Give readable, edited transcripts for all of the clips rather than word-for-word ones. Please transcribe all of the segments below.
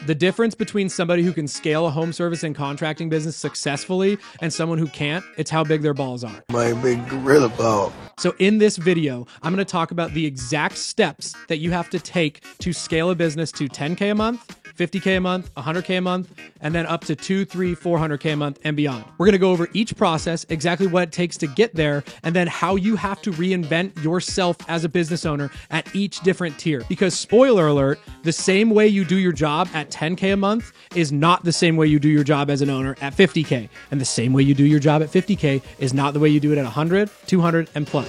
The difference between somebody who can scale a home service and contracting business successfully and someone who can't, it's how big their balls are. My big gorilla ball. So in this video, I'm going to talk about the exact steps that you have to take to scale a business to 10K a month, 50K a month, 100K a month, and then up to 200, 300, 400K a month and beyond. We're going to go over each process, exactly what it takes to get there, and then how you have to reinvent yourself as a business owner at each different tier. Because spoiler alert, the same way you do your job at 10K a month is not the same way you do your job as an owner at 50K. And the same way you do your job at 50K is not the way you do it at 100, 200, and plus.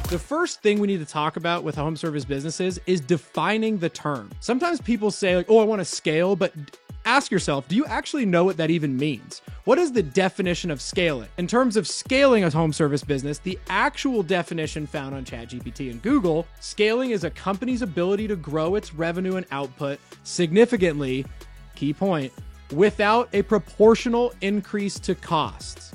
The first thing we need to talk about with home service businesses is defining the term. Sometimes people say like, oh, I want to scale, but ask yourself, do you actually know what that even means? What is the definition of scaling? In terms of scaling a home service business, the actual definition found on ChatGPT and Google, scaling is a company's ability to grow its revenue and output significantly, key point, without a proportional increase to costs.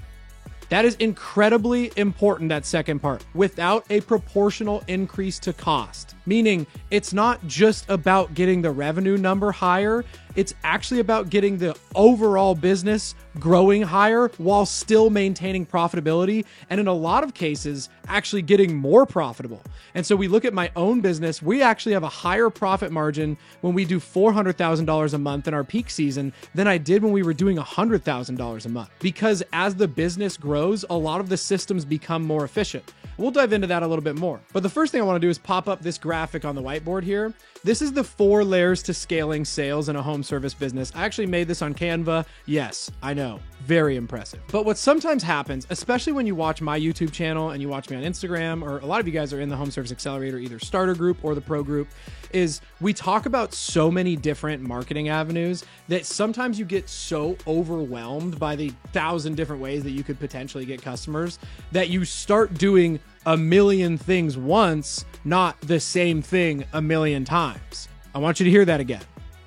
That is incredibly important, that second part. Without a proportional increase to cost. Meaning, it's not just about getting the revenue number higher, it's actually about getting the overall business growing higher while still maintaining profitability, and in a lot of cases, actually getting more profitable. And so we look at my own business, we actually have a higher profit margin when we do $400,000 a month in our peak season than I did when we were doing $100,000 a month. Because as the business grows, a lot of the systems become more efficient. We'll dive into that a little bit more. But the first thing I want to do is pop up this graphic on the whiteboard here. This is the 4 layers to scaling sales in a home service business. I actually made this on Canva. Yes, I know, very impressive. But what sometimes happens, especially when you watch my YouTube channel and you watch me on Instagram, or a lot of you guys are in the Home Service Accelerator, either starter group or the pro group, is we talk about so many different marketing avenues that sometimes you get so overwhelmed by the 1,000 different ways that you could potentially get customers that you start doing a million things once, not the same thing a million times. I want you to hear that again.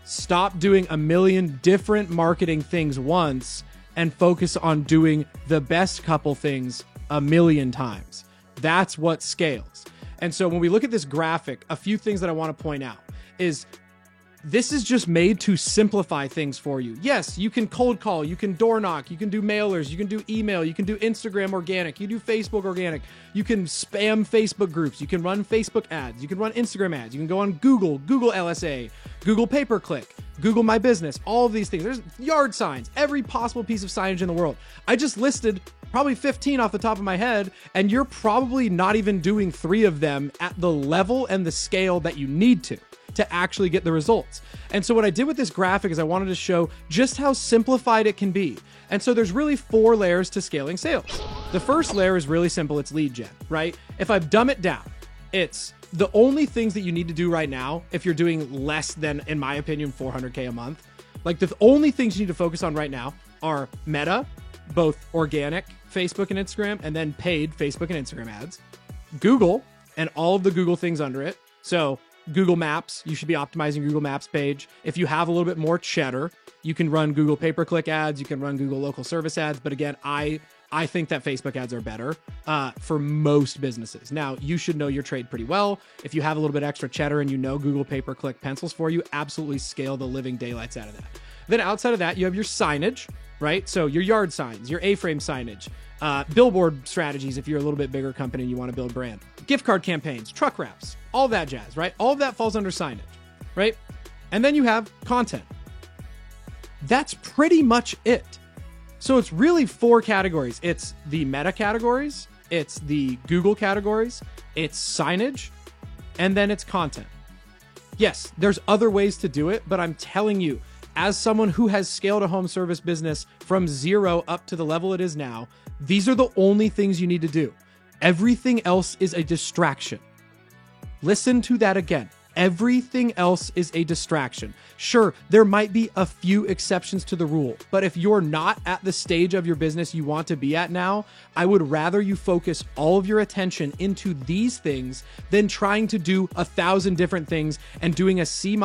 Stop doing a million different marketing things once and focus on doing the best couple things a million times. That's what scales. And so when we look at this graphic, a few things that I want to point out is this is just made to simplify things for you. Yes, you can cold call, you can door knock, you can do mailers, you can do email, you can do Instagram organic, you do Facebook organic, you can spam Facebook groups, you can run Facebook ads, you can run Instagram ads, you can go on Google LSA, Google pay-per-click, Google My Business, all of these things. There's yard signs, every possible piece of signage in the world. I just listed probably 15 off the top of my head, and you're probably not even doing 3 of them at the level and the scale that you need to actually get the results. And so what I did with this graphic is I wanted to show just how simplified it can be. And so there's really 4 layers to scaling sales. The first layer is really simple. It's lead gen, right? If I dumb it down, it's the only things that you need to do right now, if you're doing less than, in my opinion, 400K a month, like the only things you need to focus on right now are Meta, both organic Facebook and Instagram, and then paid Facebook and Instagram ads, Google, and all of the Google things under it. So Google Maps, you should be optimizing Google Maps page. If you have a little bit more cheddar, you can run Google pay-per-click ads, you can run Google local service ads. But again, I think that Facebook ads are better for most businesses. Now, you should know your trade pretty well. If you have a little bit extra cheddar and you know Google pay-per-click pencils for you, absolutely scale the living daylights out of that. Then outside of that, you have your signage, right? So your yard signs, your A-frame signage, billboard strategies if you're a little bit bigger company and you want to build brand, gift card campaigns, truck wraps, all that jazz, right? All of that falls under signage, right? And then you have content. That's pretty much it. So it's really 4 categories. It's the Meta categories, it's the Google categories, it's signage, and then it's content. Yes, there's other ways to do it, but I'm telling you, as someone who has scaled a home service business from 0 up to the level it is now, these are the only things you need to do. Everything else is a distraction. Listen to that again. Everything else is a distraction. Sure, there might be a few exceptions to the rule, but if you're not at the stage of your business you want to be at now, I would rather you focus all of your attention into these things than trying to do 1,000 different things and doing a C-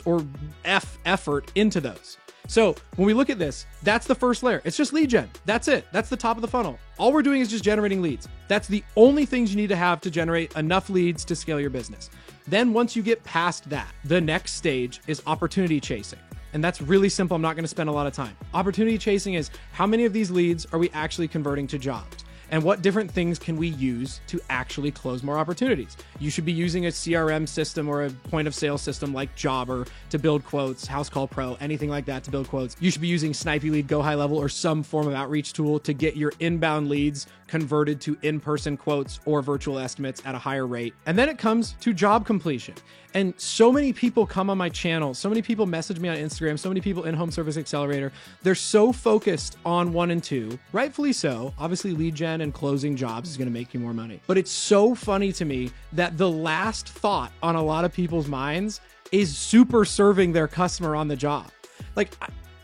or F effort into those. So when we look at this, that's the first layer. It's just lead gen. That's it. That's the top of the funnel. All we're doing is just generating leads. That's the only things you need to have to generate enough leads to scale your business. Then once you get past that, the next stage is opportunity chasing. And that's really simple. I'm not going to spend a lot of time. Opportunity chasing is how many of these leads are we actually converting to jobs? And what different things can we use to actually close more opportunities? You should be using a CRM system or a point of sale system like Jobber to build quotes, House Call Pro, anything like that to build quotes. You should be using Snipey Lead, Go High Level, or some form of outreach tool to get your inbound leads converted to in-person quotes or virtual estimates at a higher rate. And then it comes to job completion. And so many people come on my channel, so many people message me on Instagram, so many people in Home Service Accelerator. They're so focused on 1 and 2, rightfully so. Obviously, lead gen and closing jobs is going to make you more money. But it's so funny to me that the last thought on a lot of people's minds is super serving their customer on the job. Like,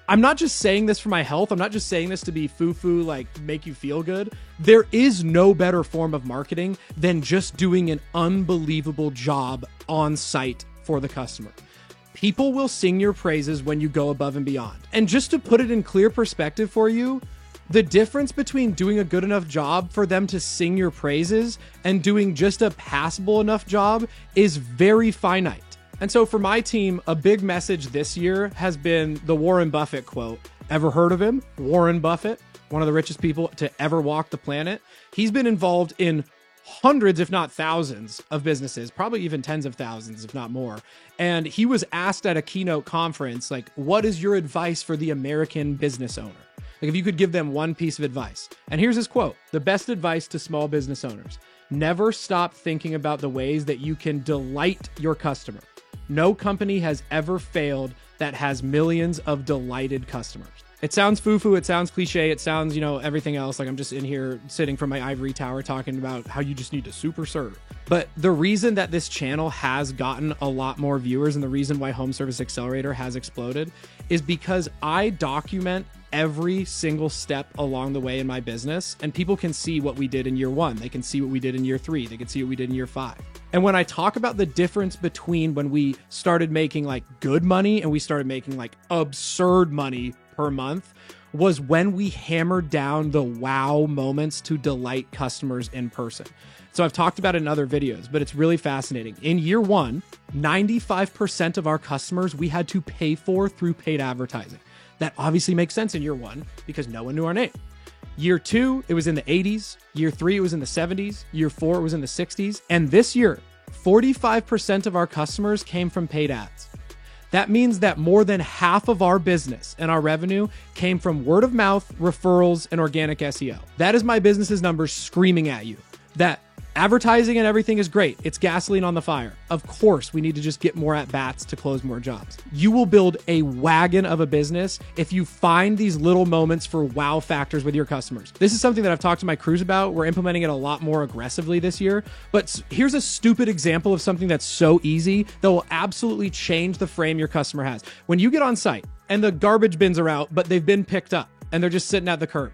I'm not just saying this for my health. I'm not just saying this to be foo-foo, like make you feel good. There is no better form of marketing than just doing an unbelievable job on site for the customer. People will sing your praises when you go above and beyond. And just to put it in clear perspective for you, the difference between doing a good enough job for them to sing your praises and doing just a passable enough job is very finite. And so for my team, a big message this year has been the Warren Buffett quote. Ever heard of him? Warren Buffett, one of the richest people to ever walk the planet. He's been involved in hundreds, if not thousands, of businesses, probably even tens of thousands, if not more. And he was asked at a keynote conference, like, what is your advice for the American business owner? Like, if you could give them one piece of advice. And here's his quote: the best advice to small business owners: never stop thinking about the ways that you can delight your customer. No company has ever failed that has millions of delighted customers. It sounds foo-foo, it sounds cliche, it sounds, everything else. Like I'm just in here sitting from my ivory tower talking about how you just need to super serve. But the reason that this channel has gotten a lot more viewers and the reason why Home Service Accelerator has exploded is because I document every single step along the way in my business, and people can see what we did in year 1. They can see what we did in year 3. They can see what we did in year 5. And when I talk about the difference between when we started making like good money and we started making like absurd money per month, was when we hammered down the wow moments to delight customers in person. So I've talked about it in other videos, but it's really fascinating. In year 1, 95% of our customers we had to pay for through paid advertising. That obviously makes sense in year 1 because no one knew our name. Year 2, it was in the 80s. Year 3, it was in the 70s. Year 4, it was in the 60s. And this year, 45% of our customers came from paid ads. That means that more than half of our business and our revenue came from word of mouth, referrals, and organic SEO. That is my business's numbers screaming at you that advertising and everything is great. It's gasoline on the fire. Of course, we need to just get more at bats to close more jobs. You will build a wagon of a business if you find these little moments for wow factors with your customers. This is something that I've talked to my crews about. We're implementing it a lot more aggressively this year. But here's a stupid example of something that's so easy that will absolutely change the frame your customer has. When you get on site and the garbage bins are out, but they've been picked up and they're just sitting at the curb,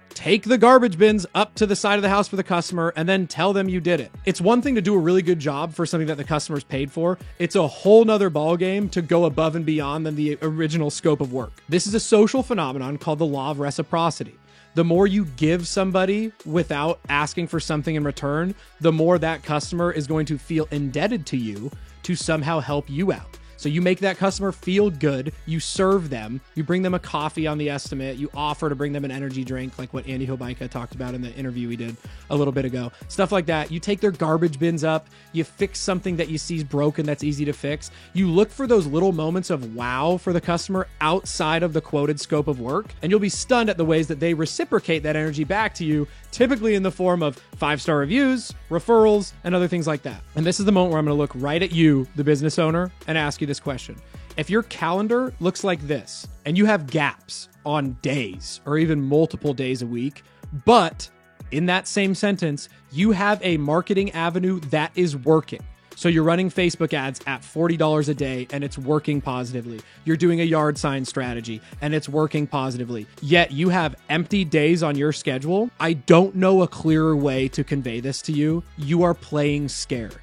take the garbage bins up to the side of the house for the customer and then tell them you did it. It's one thing to do a really good job for something that the customer's paid for. It's a whole nother ballgame to go above and beyond than the original scope of work. This is a social phenomenon called the law of reciprocity. The more you give somebody without asking for something in return, the more that customer is going to feel indebted to you to somehow help you out. So you make that customer feel good, you serve them, you bring them a coffee on the estimate, you offer to bring them an energy drink like what Andy Hobaika talked about in the interview we did a little bit ago. Stuff like that. You take their garbage bins up, you fix something that you see is broken that's easy to fix. You look for those little moments of wow for the customer outside of the quoted scope of work, and you'll be stunned at the ways that they reciprocate that energy back to you, typically in the form of 5-star reviews, referrals, and other things like that. And this is the moment where I'm going to look right at you, the business owner, and ask you this question. If your calendar looks like this and you have gaps on days or even multiple days a week, but in that same sentence, you have a marketing avenue that is working. So you're running Facebook ads at $40 a day and it's working positively. You're doing a yard sign strategy and it's working positively. Yet you have empty days on your schedule. I don't know a clearer way to convey this to you. You are playing scared.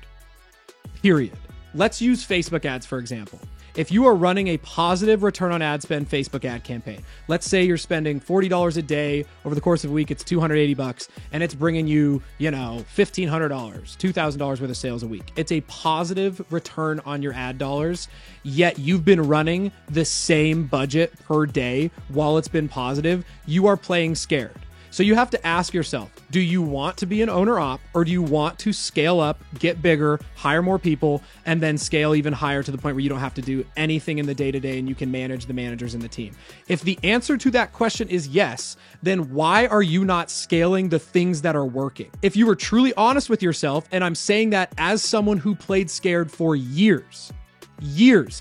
Period. Let's use Facebook ads, for example. If you are running a positive return on ad spend Facebook ad campaign, let's say you're spending $40 a day over the course of a week, it's $280 and it's bringing you, $1,500, $2,000 worth of sales a week. It's a positive return on your ad dollars, yet you've been running the same budget per day while it's been positive. You are playing scared. So you have to ask yourself, do you want to be an owner op, or do you want to scale up, get bigger, hire more people, and then scale even higher to the point where you don't have to do anything in the day-to-day and you can manage the managers and the team? If the answer to that question is yes, then why are you not scaling the things that are working? If you were truly honest with yourself, and I'm saying that as someone who played scared for years,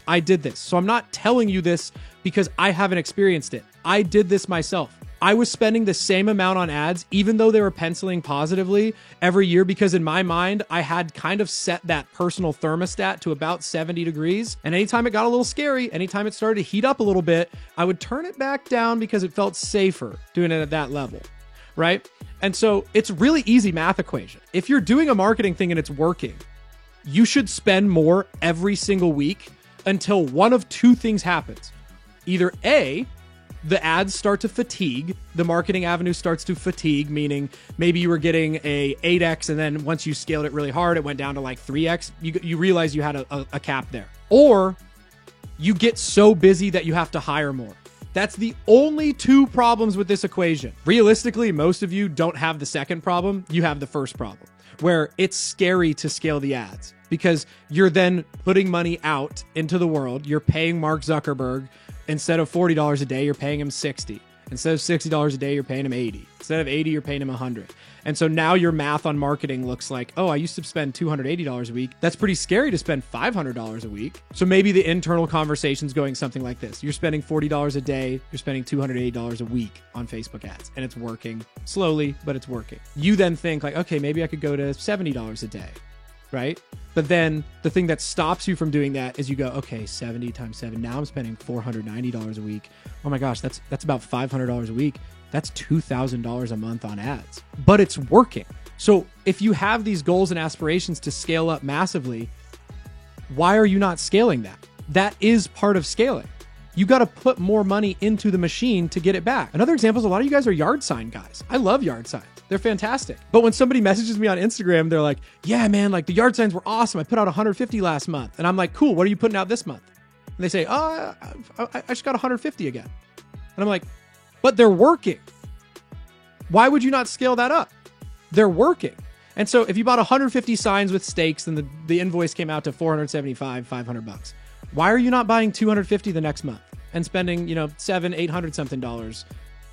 I did this. So I'm not telling you this because I haven't experienced it. I did this myself. I was spending the same amount on ads, even though they were penciling positively every year, because in my mind, I had kind of set that personal thermostat to about 70 degrees. And anytime it got a little scary, anytime it started to heat up a little bit, I would turn it back down because it felt safer doing it at that level, right? And so it's really easy math equation. If you're doing a marketing thing and it's working, you should spend more every single week until one of two things happens. Either A, the ads start to fatigue, the marketing avenue starts to fatigue, meaning maybe you were getting a 8x and then once you scaled it really hard, it went down to like 3x. You realize you had a cap there. Or you get so busy that you have to hire more. That's the only two problems with this equation. Realistically, most of you don't have the second problem. You have the first problem, where it's scary to scale the ads because you're then putting money out into the world. You're paying Mark Zuckerberg. Instead of $40 a day, you're paying him $60. Instead of $60 a day, you're paying him $80. Instead of $80, you're paying him $100. And so now your math on marketing looks like, oh, I used to spend $280 a week. That's pretty scary to spend $500 a week. So maybe the internal conversation's going something like this. You're spending $40 a day. You're spending $280 a week on Facebook ads. And it's working slowly, but it's working. You then think like, okay, maybe I could go to $70 a day, right? But then the thing that stops you from doing that is you go, okay, 70 times 7. Now I'm spending $490 a week. Oh my gosh, that's about $500 a week. That's $2,000 a month on ads. But it's working. So if you have these goals and aspirations to scale up massively, why are you not scaling that? That is part of scaling. You got to put more money into the machine to get it back. Another example is a lot of you guys are yard sign guys. I love yard signs. They're fantastic. But when somebody messages me on Instagram, they're like, yeah, man, like the yard signs were awesome. I put out 150 last month. And I'm like, cool. What are you putting out this month? And they say, oh, I just got 150 again. And I'm like, but they're working. Why would you not scale that up? They're working. And so if you bought 150 signs with stakes and the invoice came out to $475, $500, why are you not buying 250 the next month and spending, $700, $800 something dollars?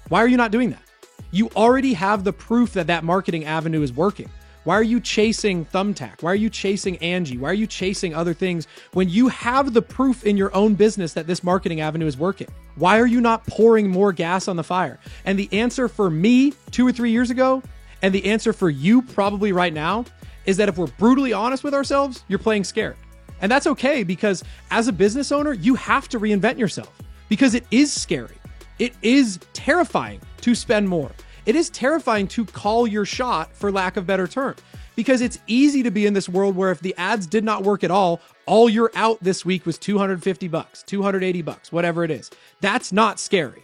Why are you not doing that? You already have the proof that marketing avenue is working. Why are you chasing Thumbtack? Why are you chasing Angie? Why are you chasing other things when you have the proof in your own business that this marketing avenue is working? Why are you not pouring more gas on the fire? And the answer for me 2 or 3 years ago, and the answer for you probably right now, is that if we're brutally honest with ourselves, you're playing scared. And that's okay, because as a business owner, you have to reinvent yourself because it is scary. It is terrifying to spend more. It is terrifying to call your shot, for lack of better term, because it's easy to be in this world where if the ads did not work at all you're out this week was $250, $280, whatever it is. That's not scary.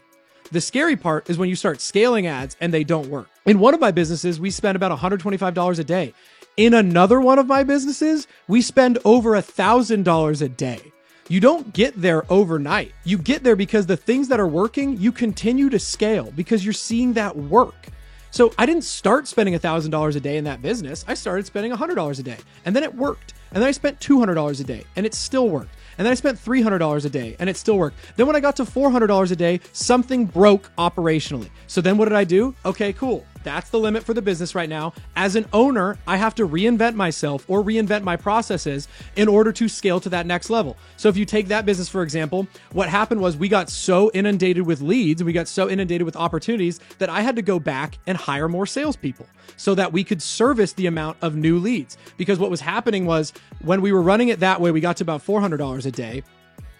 The scary part is when you start scaling ads and they don't work. In one of my businesses, we spend about $125 a day. In another one of my businesses, we spend over $1,000 a day. You don't get there overnight. You get there because the things that are working, you continue to scale because you're seeing that work. So I didn't start spending $1,000 a day in that business. I started spending $100 a day, and then it worked. And then I spent $200 a day, and it still worked. And then I spent $300 a day, and it still worked. Then when I got to $400 a day, something broke operationally. So then what did I do? Okay, cool. That's the limit for the business right now. As an owner, I have to reinvent myself or reinvent my processes in order to scale to that next level. So if you take that business, for example, what happened was we got so inundated with leads and we got so inundated with opportunities that I had to go back and hire more salespeople so that we could service the amount of new leads. Because what was happening was when we were running it that way, we got to about $400 a day.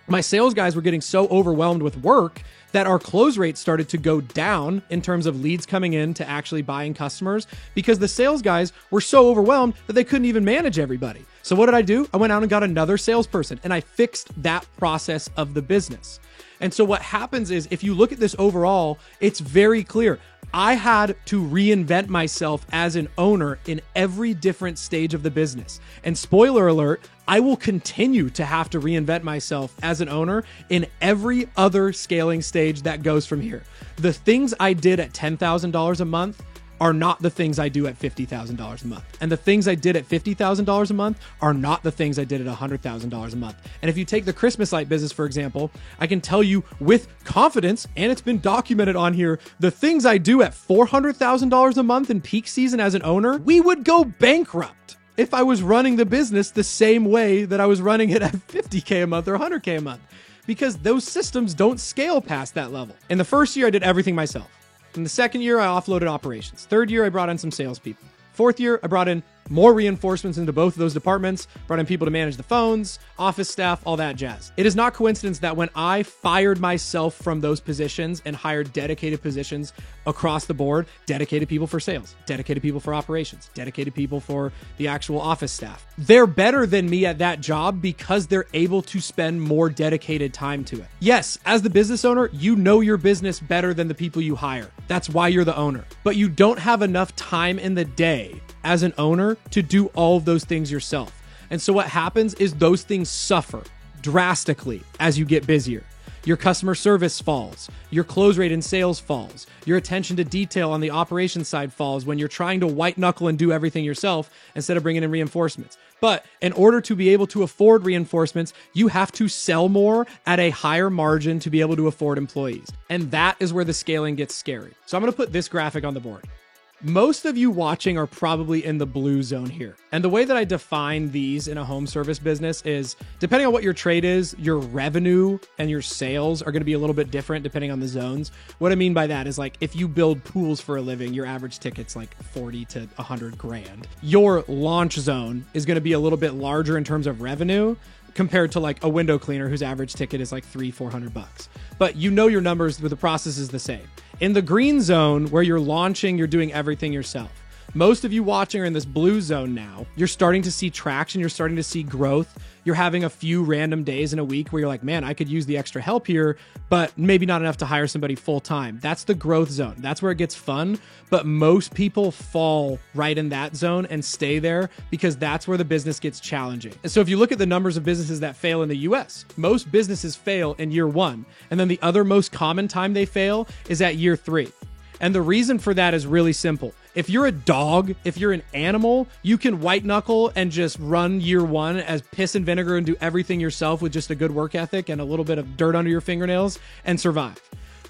My sales guys were getting so overwhelmed with work that our close rate started to go down in terms of leads coming in to actually buying customers because the sales guys were so overwhelmed that they couldn't even manage everybody. So what did I do? I went out and got another salesperson and I fixed that process of the business. And so what happens is, if you look at this overall, it's very clear. I had to reinvent myself as an owner in every different stage of the business. And spoiler alert, I will continue to have to reinvent myself as an owner in every other scaling stage that goes from here. The things I did at $10,000 a month are not the things I do at $50,000 a month. And the things I did at $50,000 a month are not the things I did at $100,000 a month. And if you take the Christmas light business, for example, I can tell you with confidence, and it's been documented on here, the things I do at $400,000 a month in peak season as an owner, we would go bankrupt if I was running the business the same way that I was running it at $50K a month or $100K a month, because those systems don't scale past that level. In the first year, I did everything myself. In the second year, I offloaded operations. Third year, I brought in some salespeople. Fourth year, I brought in more reinforcements into both of those departments, brought in people to manage the phones, office staff, all that jazz. It is not coincidence that when I fired myself from those positions and hired dedicated positions across the board, dedicated people for sales, dedicated people for operations, dedicated people for the actual office staff, they're better than me at that job because they're able to spend more dedicated time to it. Yes, as the business owner, you know your business better than the people you hire. That's why you're the owner. But you don't have enough time in the day as an owner to do all of those things yourself. And so what happens is those things suffer drastically as you get busier. Your customer service falls, your close rate in sales falls, your attention to detail on the operations side falls when you're trying to white knuckle and do everything yourself instead of bringing in reinforcements. But in order to be able to afford reinforcements, you have to sell more at a higher margin to be able to afford employees. And that is where the scaling gets scary. So I'm going to put this graphic on the board. Most of you watching are probably in the blue zone here. And the way that I define these in a home service business is, depending on what your trade is, your revenue and your sales are going to be a little bit different depending on the zones. What I mean by that is, like, if you build pools for a living, your average ticket's like 40 to 100 grand. Your launch zone is going to be a little bit larger in terms of revenue compared to like a window cleaner whose average ticket is like $300-400. But you know your numbers, but the process is the same. In the green zone, where you're launching, you're doing everything yourself. Most of you watching are in this blue zone now. You're starting to see traction. You're starting to see growth. You're having a few random days in a week where you're like, man, I could use the extra help here, but maybe not enough to hire somebody full time. That's the growth zone. That's where it gets fun. But most people fall right in that zone and stay there because that's where the business gets challenging. And so if you look at the numbers of businesses that fail in the US, most businesses fail in year 1. And then the other most common time they fail is at year 3. And the reason for that is really simple. If you're a dog, if you're an animal, you can white knuckle and just run year 1 as piss and vinegar and do everything yourself with just a good work ethic and a little bit of dirt under your fingernails and survive.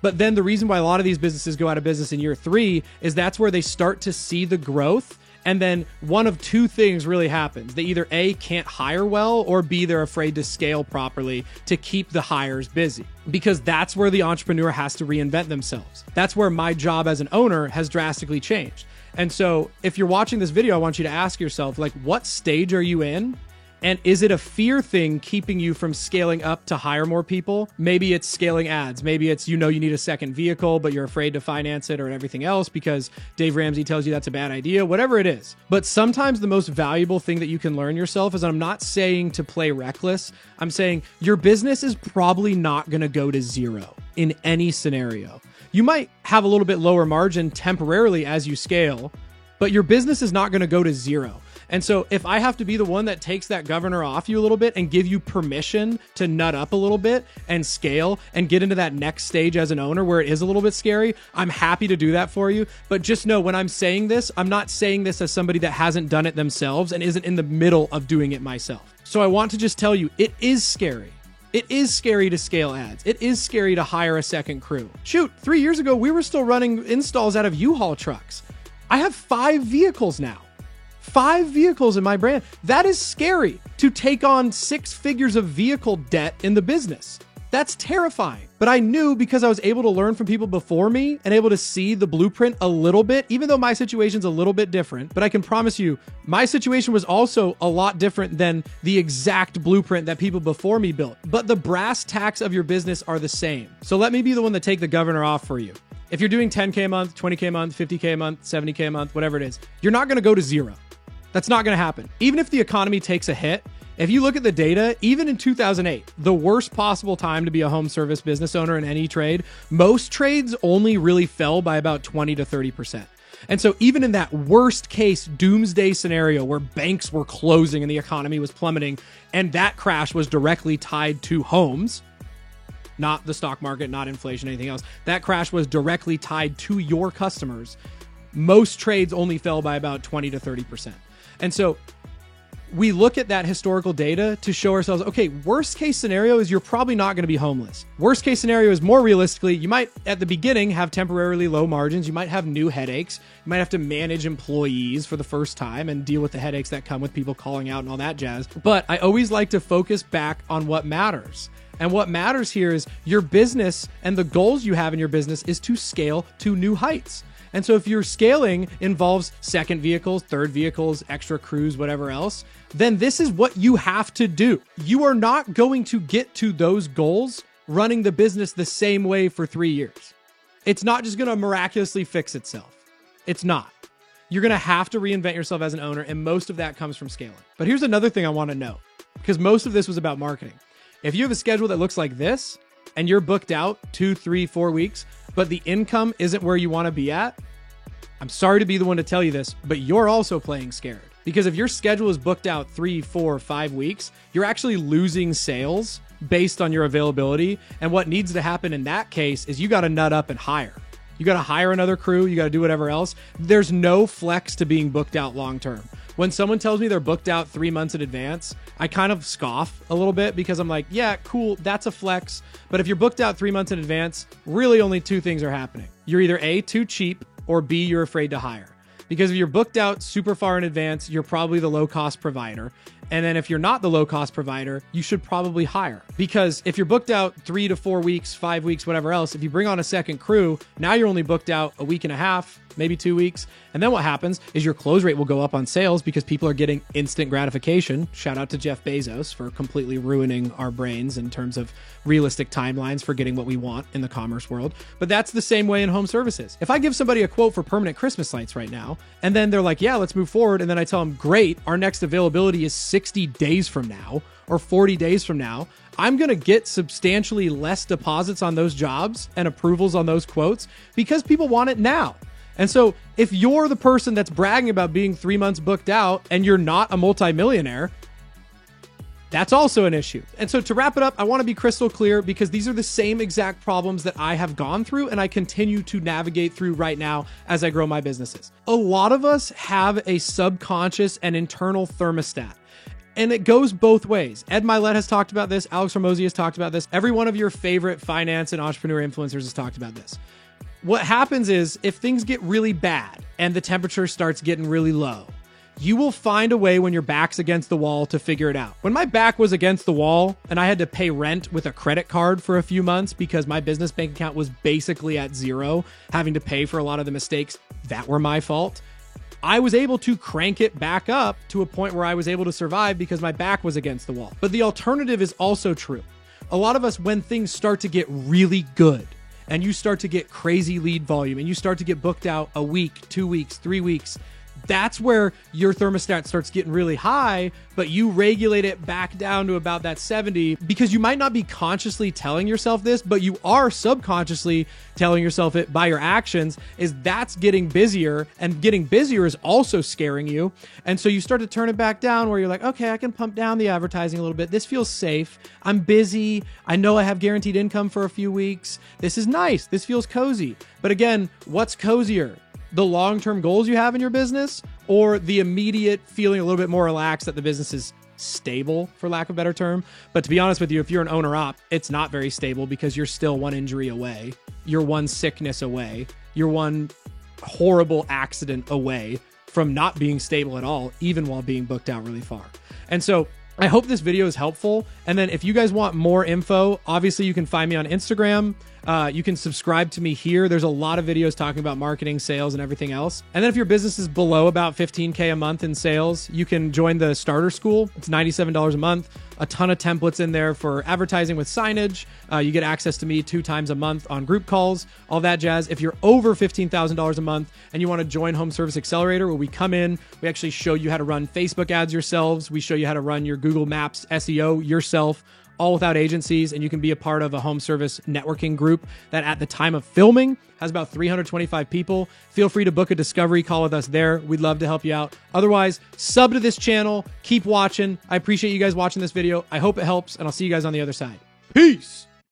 But then the reason why a lot of these businesses go out of business in year 3 is that's where they start to see the growth. And then one of two things really happens. They either A, can't hire well, or B, they're afraid to scale properly to keep the hires busy. Because that's where the entrepreneur has to reinvent themselves. That's where my job as an owner has drastically changed. And so if you're watching this video, I want you to ask yourself, like, what stage are you in? And is it a fear thing keeping you from scaling up to hire more people? Maybe it's scaling ads. Maybe it's, you need a second vehicle, but you're afraid to finance it or everything else because Dave Ramsey tells you that's a bad idea, whatever it is. But sometimes the most valuable thing that you can learn yourself is, I'm not saying to play reckless. I'm saying your business is probably not going to go to zero in any scenario. You might have a little bit lower margin temporarily as you scale, but your business is not going to go to zero. And so if I have to be the one that takes that governor off you a little bit and give you permission to nut up a little bit and scale and get into that next stage as an owner where it is a little bit scary, I'm happy to do that for you. But just know, when I'm saying this, I'm not saying this as somebody that hasn't done it themselves and isn't in the middle of doing it myself. So I want to just tell you, it is scary. It is scary to scale ads. It is scary to hire a second crew. Shoot, 3 years ago, we were still running installs out of U-Haul trucks. I have 5 vehicles now. 5 vehicles in my brand. That is scary to take on 6 figures of vehicle debt in the business. That's terrifying. But I knew, because I was able to learn from people before me and able to see the blueprint a little bit, even though my situation's a little bit different, but I can promise you, my situation was also a lot different than the exact blueprint that people before me built. But the brass tacks of your business are the same. So let me be the one to take the governor off for you. If you're doing 10K a month, 20K a month, 50K a month, 70K a month, whatever it is, you're not going to go to zero. That's not going to happen. Even if the economy takes a hit, if you look at the data, even in 2008, the worst possible time to be a home service business owner in any trade, most trades only really fell by about 20 to 30%. And so even in that worst case doomsday scenario where banks were closing and the economy was plummeting, and that crash was directly tied to homes, not the stock market, not inflation, anything else, that crash was directly tied to your customers, most trades only fell by about 20 to 30%. And so we look at that historical data to show ourselves, okay, worst case scenario is you're probably not going to be homeless. Worst case scenario is more realistically, you might at the beginning have temporarily low margins. You might have new headaches. You might have to manage employees for the first time and deal with the headaches that come with people calling out and all that jazz. But I always like to focus back on what matters. And what matters here is your business and the goals you have in your business is to scale to new heights. And so if your scaling involves second vehicles, third vehicles, extra crews, whatever else, then this is what you have to do. You are not going to get to those goals running the business the same way for 3 years. It's not just going to miraculously fix itself. It's not. You're going to have to reinvent yourself as an owner, and most of that comes from scaling. But here's another thing I want to know, because most of this was about marketing. If you have a schedule that looks like this, and you're booked out 2, 3, 4 weeks, but the income isn't where you want to be at, I'm sorry to be the one to tell you this, but you're also playing scared. Because if your schedule is booked out 3, 4, 5 weeks, you're actually losing sales based on your availability. And what needs to happen in that case is you got to nut up and hire. You got to hire another crew. You got to do whatever else. There's no flex to being booked out long term. When someone tells me they're booked out 3 months in advance, I kind of scoff a little bit because I'm like, yeah, cool, that's a flex. But if you're booked out 3 months in advance, really only two things are happening. You're either A, too cheap, or B, you're afraid to hire. Because if you're booked out super far in advance, you're probably the low-cost provider. And then if you're not the low-cost provider, you should probably hire. Because if you're booked out 3 to 4 weeks, 5 weeks, whatever else, if you bring on a second crew, now you're only booked out a week and a half, maybe 2 weeks. And then what happens is your close rate will go up on sales because people are getting instant gratification. Shout out to Jeff Bezos for completely ruining our brains in terms of realistic timelines for getting what we want in the commerce world. But that's the same way in home services. If I give somebody a quote for permanent Christmas lights right now, and then they're like, yeah, let's move forward. And then I tell them, great, our next availability is 60 days from now or 40 days from now. I'm going to get substantially less deposits on those jobs and approvals on those quotes because people want it now. And so if you're the person that's bragging about being 3 months booked out and you're not a multimillionaire, that's also an issue. And so to wrap it up, I want to be crystal clear because these are the same exact problems that I have gone through and I continue to navigate through right now as I grow my businesses. A lot of us have a subconscious and internal thermostat. And it goes both ways. Ed Milet has talked about this. Alex Hormozi has talked about this. Every one of your favorite finance and entrepreneur influencers has talked about this. What happens is if things get really bad and the temperature starts getting really low, you will find a way when your back's against the wall to figure it out. When my back was against the wall and I had to pay rent with a credit card for a few months because my business bank account was basically at zero, having to pay for a lot of the mistakes that were my fault, I was able to crank it back up to a point where I was able to survive because my back was against the wall. But the alternative is also true. A lot of us, when things start to get really good and you start to get crazy lead volume and you start to get booked out a week, 2 weeks, 3 weeks, that's where your thermostat starts getting really high, but you regulate it back down to about that 70 because you might not be consciously telling yourself this, but you are subconsciously telling yourself it by your actions, is that's getting busier, and getting busier is also scaring you. And so you start to turn it back down where you're like, okay, I can pump down the advertising a little bit. This feels safe. I'm busy. I know I have guaranteed income for a few weeks. This is nice. This feels cozy. But again, what's cozier? The long-term goals you have in your business or the immediate feeling a little bit more relaxed that the business is stable, for lack of a better term? But to be honest with you, if you're an owner-op, it's not very stable because you're still one injury away. You're one sickness away. You're one horrible accident away from not being stable at all, even while being booked out really far. And so I hope this video is helpful. And then if you guys want more info, obviously you can find me on Instagram. You can subscribe to me here. There's a lot of videos talking about marketing, sales, and everything else. And then if your business is below about $15K a month in sales, you can join the starter school. It's $97 a month. A ton of templates in there for advertising with signage. You get access to me 2 times a month on group calls, all that jazz. If you're over $15,000 a month and you want to join Home Service Accelerator, where we come in, we actually show you how to run Facebook ads yourselves. We show you how to run your Google Maps SEO yourself, all without agencies, and you can be a part of a home service networking group that at the time of filming has about 325 people. Feel free to book a discovery call with us there. We'd love to help you out. Otherwise, sub to this channel. Keep watching. I appreciate you guys watching this video. I hope it helps, and I'll see you guys on the other side. Peace.